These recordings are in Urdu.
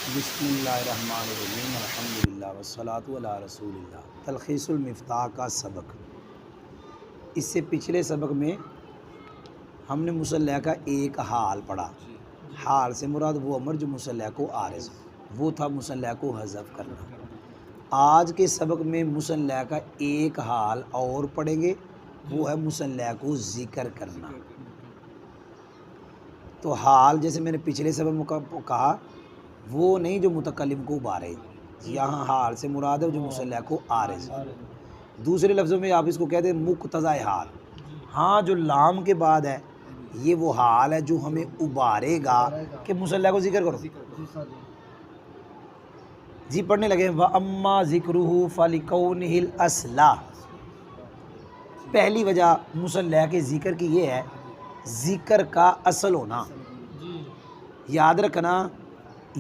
بسم اللہ الرحمن الرحیم الحمدللہ والصلاۃ علی رسول اللہ۔ تلخیص المفتاح کا سبق۔ اس سے پچھلے سبق میں ہم نے مصلح کا ایک حال پڑھا۔ حال سے مراد وہ امر جو مصلح کو عارض، وہ تھا مصلح کو حذف کرنا۔ آج کے سبق میں مصلح کا ایک حال اور پڑھیں گے، وہ ہے مصلح کو ذکر کرنا۔ تو حال جیسے میں نے پچھلے سبق میں کہا، وہ نہیں جو متکلم کو ابارے، یہاں حال سے مراد ہے جو مصلح کو عارض۔ دوسرے لفظوں میں آپ اس کو کہتے ہیں مقتضی حال۔ ہاں جو لام کے بعد ہے یہ وہ حال ہے جو ہمیں ابارے گا کہ مصلح کو ذکر کرو۔ جی پڑھنے لگے وَأَمَّا ذِكْرُهُ فَلِكَوْنِهِ الْأَصْلَ۔ پہلی وجہ مصلح کے ذکر کی یہ ہے ذکر کا اصل ہونا۔ یاد رکھنا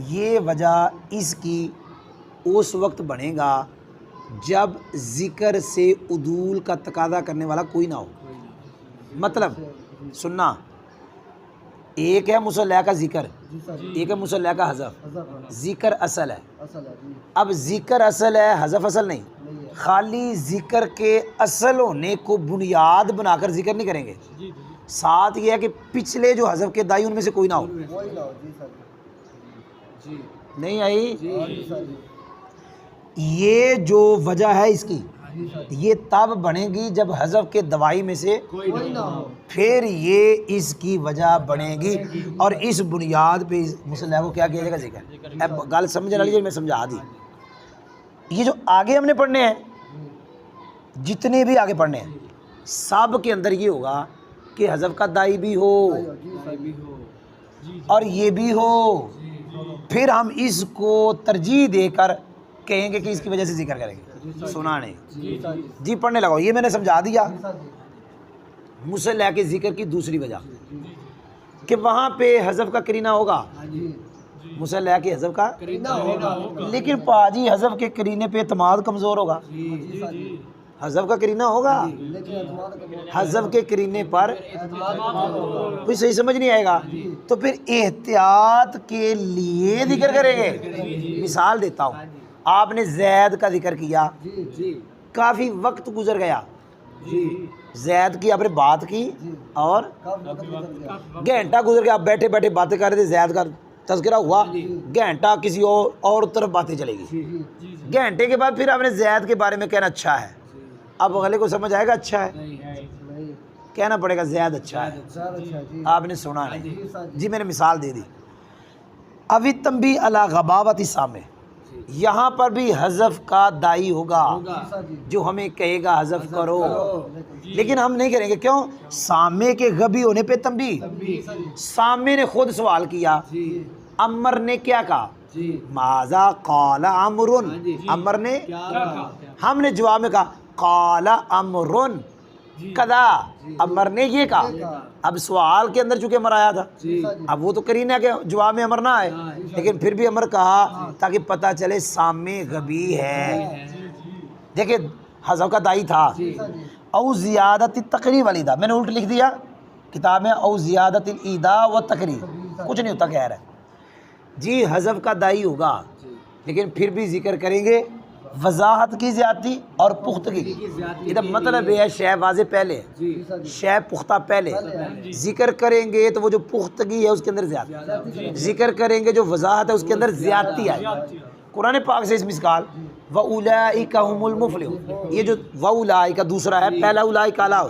یہ وجہ اس کی اس وقت بنے گا جب ذکر سے عدول کا تقاضا کرنے والا کوئی نہ ہو۔ مطلب سننا، ایک ہے مصلح کا ذکر، ایک ہے مصلح کا حذف۔ ذکر اصل ہے، اب ذکر اصل ہے، حذف اصل نہیں۔ خالی ذکر کے اصل ہونے کو بنیاد بنا کر ذکر نہیں کریں گے، ساتھ یہ ہے کہ پچھلے جو حذف کے دائی ان میں سے کوئی نہ ہو۔ نہیں آئی؟ یہ جو وجہ ہے اس کی، یہ تب بنے گی جب حذف کے دوائی میں سے پھر یہ اس کی وجہ بنے گی، اور اس بنیاد پہ مصلح کو کیا کیا جائے گا؟ ذکر۔ اب گل سمجھنے والی میں سمجھا دی۔ یہ جو آگے ہم نے پڑھنے ہیں، جتنے بھی آگے پڑھنے ہیں، سب کے اندر یہ ہوگا کہ حذف کا دائی بھی ہو اور یہ بھی ہو، پھر ہم اس کو ترجیح دے کر کہیں گے کہ اس کی وجہ سے ذکر کریں گے۔ سنا نہیں؟ جی پڑھنے لگاؤ۔ یہ میں نے سمجھا دیا مصلح کے ذکر کی دوسری وجہ کہ وہاں پہ حذف کا قرینہ ہوگا، مصلح کے حذف کا، لیکن پاجی حذف کے قرینے پہ اعتماد کمزور ہوگا۔ حذف کا قرینہ ہوگا، حذف کے قرینے پر کوئی صحیح سمجھ نہیں آئے گا، تو پھر احتیاط کے لیے ذکر کریں گے۔ مثال دیتا ہوں، آپ نے زید کا ذکر کیا، کافی وقت گزر گیا، زید کی آپ نے بات کی اور گھنٹہ گزر گیا، آپ بیٹھے بیٹھے باتیں کر رہے تھے، زید کا تذکرہ ہوا، گھنٹہ کسی اور طرف باتیں چلے گی، گھنٹے کے بعد پھر آپ نے زید کے بارے میں کہنا اچھا ہے۔ اب اگلے کو سمجھ آئے گا اچھا ہے؟ کہنا پڑے گا زید اچھا ہے، آپ نے سنا نہیں۔ جی میں نے مثال دے دی۔ اوی تنبیہ علی غباوۃ سامع، یہاں پر بھی حذف کا دائی ہوگا جو ہمیں کہے گا حذف کرو، لیکن ہم نہیں کریں گے۔ کیوں؟ سامع کے غبی ہونے پہ تنبیہ۔ سامع نے خود سوال کیا، عمر نے کیا کہا؟ ماذا قال عمر، عمر نے، ہم نے جواب میں کہا قال عمر کذا، عمر نے یہ کہا۔ اب سوال کے اندر چونکہ عمر آیا تھا، اب وہ تو قرینہ ہے کہ جواب میں عمر نہ آئے، لیکن پھر بھی عمر کہا تاکہ پتہ چلے سامع غبی ہے۔ دیکھیں حذف کا دائی تھا۔ او زیادت التقریب والیدہ، میں نے الٹ لکھ دیا کتاب میں، او زیادت الایداء والتقریب، کچھ نہیں ہوتا خیر ہے جی۔ حذف کا دائی ہوگا لیکن پھر بھی ذکر کریں گے وضاحت کی زیادتی اور پختگی کی۔ ادھر مطلب یہ ہے شے واضح پہلے، شے پختہ پہلے، ذکر کریں گے تو وہ جو پختگی ہے اس کے اندر زیادتی، ذکر کریں گے جو وضاحت ہے اس کے اندر زیادتی آئے۔ قرآن پاک سے اس مثال وَأُولَئِكَ هُمُ الْمُفْلِحُونَ، یہ جو وَأُولَئِكَ دوسرا ہے، پہلا اولئک اعلیٰ ہو،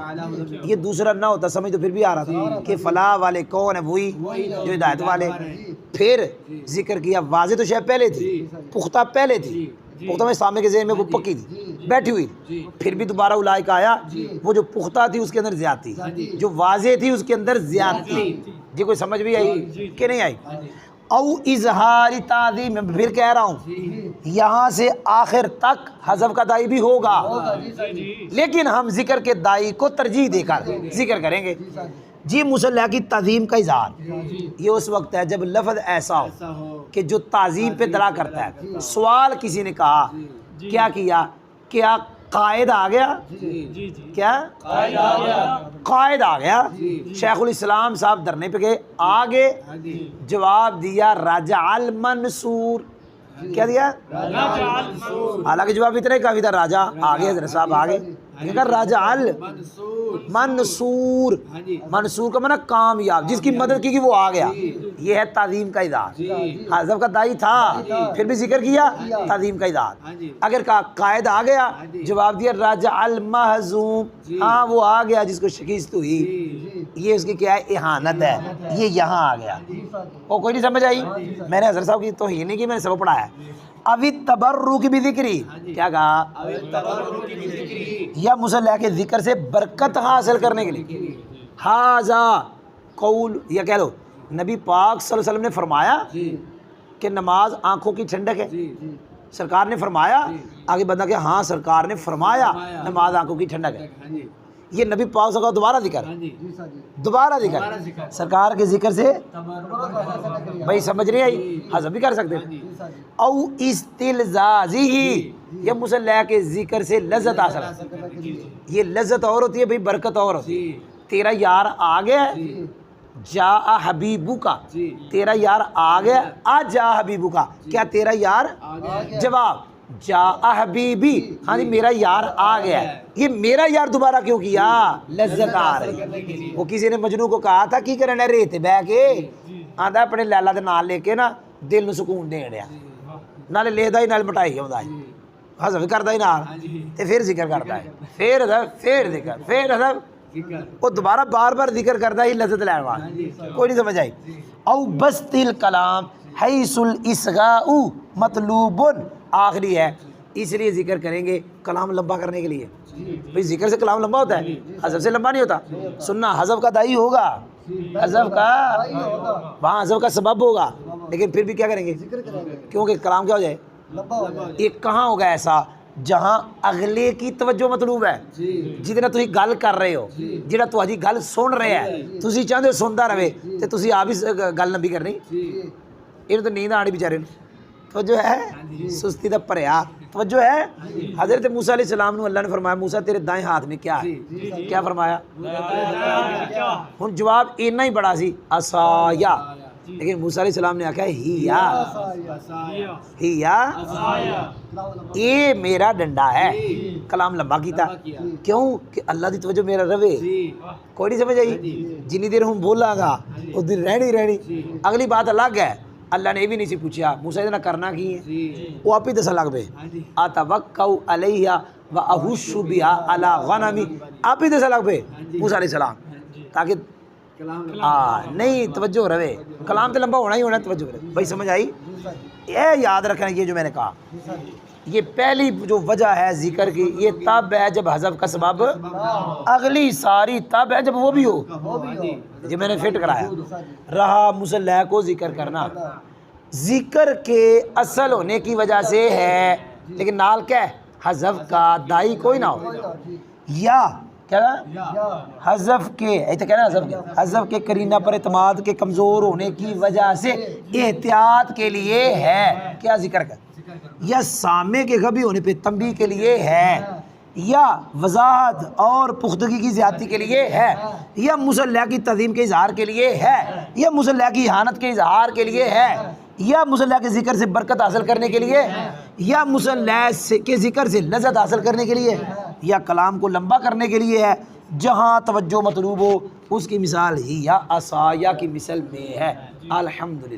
یہ دوسرا نہ ہوتا سمجھ تو پھر بھی آ رہا تھا کہ فلاح والے کون ہیں؟ وہی جو ہدایت والے۔ پھر ذکر کیا واضح تو شے پہلے تھی، پختہ پہلے تھی، پختہ میں سامنے کے ذہن میں وہ پکی تھی بیٹھی ہوئی، پھر بھی دوبارہ اولئک آیا، وہ جو پختہ تھی اس کے اندر زیادتی، جو واضح تھی اس کے اندر زیادتی۔ جی کوئی سمجھ بھی آئی کہ نہیں آئی؟ او اظہار تعظیم، میں پھر کہہ رہا ہوں یہاں سے آخر تک حذف کا دائی بھی ہوگا، لیکن ہم ذکر کے دائی کو ترجیح دے کر ذکر کریں گے۔ جی مصلح کی تعظیم کا اظہار یہ اس وقت ہے جب لفظ ایسا ہو کہ جو تعظیم پہ دلا کرتا ہے۔ سوال کسی نے کہا، کیا کیا؟ کیا قائد آ گیا، کیا قائد آ گیا، شیخ الاسلام صاحب دھرنے پہ گئے، آگے جواب دیا رجع المنصور، کیا دیا؟ حالانکہ جواب اتنا ہی کافی تھا، راجہ آگے حضرت صاحب آگے راجع المنصور، منصور کا معنی کامیاب، جس کی مدد کی وہ آ گیا، یہ ہے تعظیم کا اظہار۔ حضرت کا دائی تھا پھر بھی ذکر کیا، تعظیم کا اظہار۔ اگر کہا قائد آ گیا، جواب دیا راجع المہزوم، ہاں وہ آ گیا جس کو شکست ہوئی، یہ اس کی کیا ہے؟ اہانت ہے، یہ یہاں آ گیا۔ وہ کوئی نہیں سمجھ آئی؟ میں نے حضرت صاحب کی توہین نہیں کی، میں نے سبق پڑھایا۔ ابھی تبرک بھی ذکری، کیا کہا؟ یا مصلی کے ذکر سے برکت حاصل کرنے کے لیے، ھذا قول، یا کہہ لو نبی پاک صلی اللہ علیہ وسلم نے فرمایا کہ نماز آنکھوں کی ٹھنڈک ہے، سرکار نے فرمایا، آگے بندہ کہ ہاں سرکار نے فرمایا نماز آنکھوں کی ٹھنڈک ہے، یہ نبی پاک صلی اللہ علیہ وسلم کا دوبارہ ذکر، دوبارہ ذکر سرکار کے ذکر سے، بھائی سمجھ نہیں آئی؟ حذف بھی کر سکتے ہیں۔ او استلذاذہ، یا مصلی کے ذکر سے لذت حاصل، یہ لذت اور ہوتی ہے بھائی، برکت اور ہوتی ہے۔ تیرا یار آ گیا، جاء حبیبو کا، تیرا یار آ گیا، آ جا حبیبو کا، کیا تیرا یار؟ جواب جاء حبیبی، ہاں جی میرا یار آ گیا، یہ میرا یار دوبارہ کیوں کیا؟ لذت آ رہی۔ وہ کسی نے مجنوں کو کہا تھا کی کرنا ریت بہ کے، آدھا اپنے لیلا دے نال لے کے نا دل نو سکون دین رہا، نالے لیدا ہی نال مٹائی ہوندا ہے، حذف کردا ہی نال تے پھر ذکر کردا ہے، پھر حذف، پھر ذکر، پھر حذف، وہ دوبارہ بار بار ذکر کردا ہی لذت لین واسطے۔ کوئی نہیں سمجھ آئی؟ او بسط الکلام حیث الاصغاء مطلوب، آخری ہے اس لیے ذکر کریں گے کلام لمبا کرنے کے لیے، بھئی ذکر سے کلام لمبا ہوتا ہے، حذف سے لمبا نہیں ہوتا۔ سننا حذف کا دائی ہوگا، حذف کا وہاں حذف کا سبب ہوگا، لیکن پھر بھی کیا کریں گے؟ کیونکہ کلام کیا ہو جائے؟ یہ کہاں ہوگا ایسا جہاں اگلے کی توجہ مطلوب ہے، جتنا تھی گل کر رہے ہو، جہاں تہاڈی گل سن رہے ہے، تسی چاہتے ہو سنتا رہے تے تسی آپ ہی گل لمبی کرنی، یہ تو نیند آنی بیچارے توجہ ہے، سستی دا پریا توجہ ہے۔ حضرت موسیٰ علیہ السلام نے اللہ نے فرمایا موسیٰ تیرے دائیں ہاتھ میں کیا ہے؟ کیا فرمایا؟ ہن جواب اتنا ہی بڑا سی عصایا، لیکن موسیٰ علیہ السلام نے آکھا ہیا یہ میرا ڈنڈا ہے، کلام لمبا کیتا، کیوں کہ اللہ دی توجہ میرا رہے۔ کوئی نہیں سمجھ آئی؟ جنی دیر ہوں بولا گا اس دن رہنی، اگلی بات الگ ہے، اللہ نے یہ بھی نہیں سی پوچھا موسیٰ اتنا کرنا کی ہے، وہ آپ ہی دسا لگ پہ اتوکل علیہ واحش بہا علی غنمی، آپ ہی دسا لگ پہ موسیٰ علیہ السلام، تاکہ نہیں توجہ رہے، کلام تو لمبا ہونا ہی ہونا، توجہ رہے۔ بھائی سمجھ آئی؟ یہ یاد رکھنا، یہ جو میں نے کہا یہ پہلی جو وجہ ہے ذکر کی، یہ تب ہے جب حذف کا سبب، اگلی ساری تب ہے جب وہ بھی ہو، یہ میں نے فٹ کرایا۔ رہا مصلی کو ذکر کرنا، ذکر کے اصل ہونے کی وجہ سے ہے، لیکن نال کیا ہے؟ حذف کا دائی کوئی نہ ہو، یا کیا حذف کے حذف کے قرینہ پر اعتماد کے کمزور ہونے کی وجہ سے احتیاط کے لیے ہے، کیا ذکر کر، یا سامع کے غبی ہونے پہ تنبیہ کے لیے ہے، یا وضاحت اور پختگی کی زیادتی کے لیے ہے، یا مصلی کی تعظیم کے اظہار کے لیے ہے، یا مصلی کی احانت کے اظہار کے لیے ہے، یا مصلی کے ذکر سے برکت حاصل کرنے کے لیے، یا مصلی کے ذکر سے لذت حاصل کرنے کے لیے، یا کلام کو لمبا کرنے کے لیے ہے۔ جہاں توجہ مطلوب ہو اس کی مثال ہی یا عصایا کی مثل میں ہے۔ الحمدللہ۔